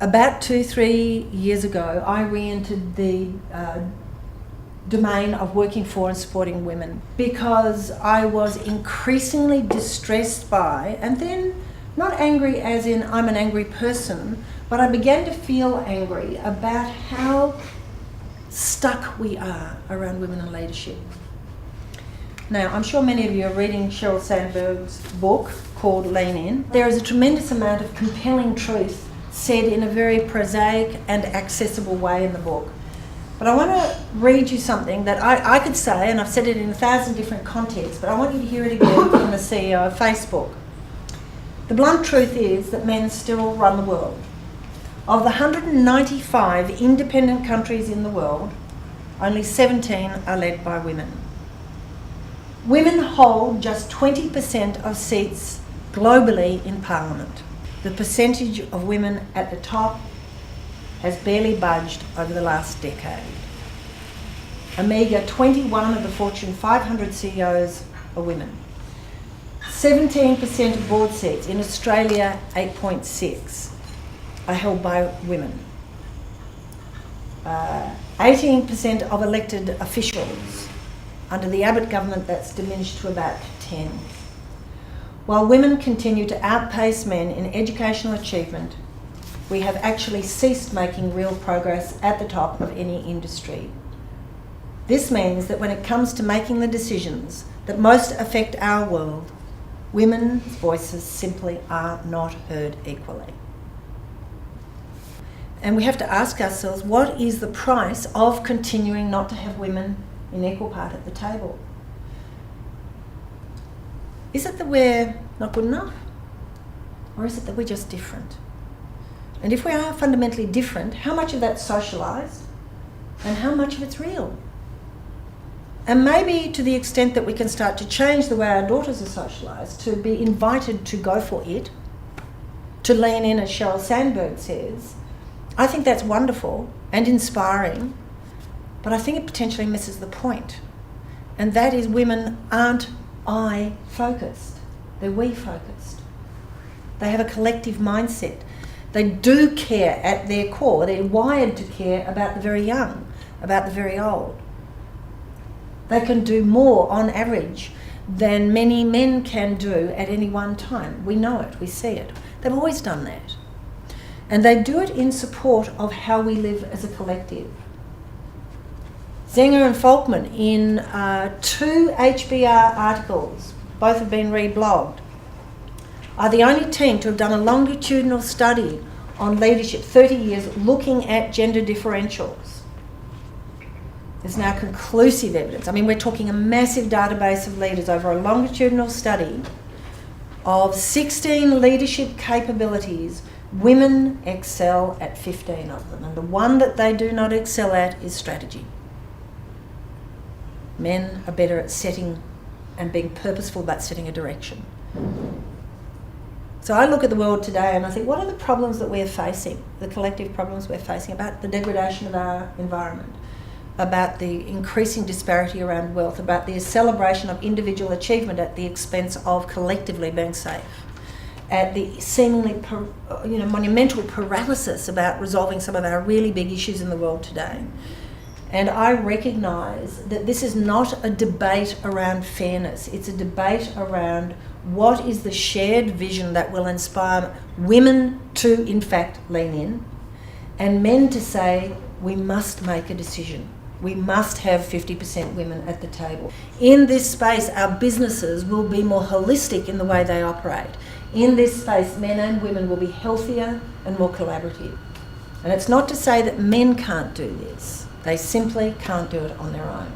About 2-3 years ago, I re-entered the domain of working for and supporting women because I was increasingly distressed by, and then not angry as in I'm an angry person, but I began to feel angry about how stuck we are around women in leadership. Now, I'm sure many of you are reading Sheryl Sandberg's book called Lean In. There is a tremendous amount of compelling truth said in a very prosaic and accessible way in the book. But I want to read you something that I could say, and I've said it in 1,000 different contexts, but I want you to hear it again from the CEO of Facebook. The blunt truth is that men still run the world. Of the 195 independent countries in the world, only 17 are led by women. Women hold just 20% of seats globally in Parliament. The percentage of women at the top has barely budged over the last decade. A meagre 21 of the Fortune 500 CEOs are women. 17% of board seats, in Australia 8.6, are held by women. 18% of elected officials. Under the Abbott government, that's diminished to about 10. While women continue to outpace men in educational achievement, we have actually ceased making real progress at the top of any industry. This means that when it comes to making the decisions that most affect our world, women's voices simply are not heard equally. And we have to ask ourselves, what is the price of continuing not to have women in equal part at the table? Is it that we're not good enough? Or is it that we're just different? And if we are fundamentally different, how much of that's socialised and how much of it's real? And maybe to the extent that we can start to change the way our daughters are socialised, to be invited to go for it, to lean in, as Sheryl Sandberg says, I think that's wonderful and inspiring, but I think it potentially misses the point. And that is, women aren't I-focused, they're we-focused. They have a collective mindset. They do care at their core. They're wired to care about the very young, about the very old. They can do more on average than many men can do at any one time. We know it, we see it. They've always done that. And they do it in support of how we live as a collective. Zenger and Folkman, in 2 HBR articles, both have been reblogged, are the only team to have done a longitudinal study on leadership, 30 years, looking at gender differentials. There's now conclusive evidence. I mean, we're talking a massive database of leaders over a longitudinal study of 16 leadership capabilities. Women excel at 15 of them, and the one that they do not excel at is strategy. Men are better at setting and being purposeful about setting a direction. So I look at the world today and I think, what are the problems that we're facing, the collective problems we're facing, about the degradation of our environment, about the increasing disparity around wealth, about the celebration of individual achievement at the expense of collectively being safe, at the seemingly monumental paralysis about resolving some of our really big issues in the world today. And I recognise that this is not a debate around fairness. It's a debate around what is the shared vision that will inspire women to, in fact, lean in, and men to say, we must make a decision. We must have 50% women at the table. In this space, our businesses will be more holistic in the way they operate. In this space, men and women will be healthier and more collaborative. And it's not to say that men can't do this. They simply can't do it on their own.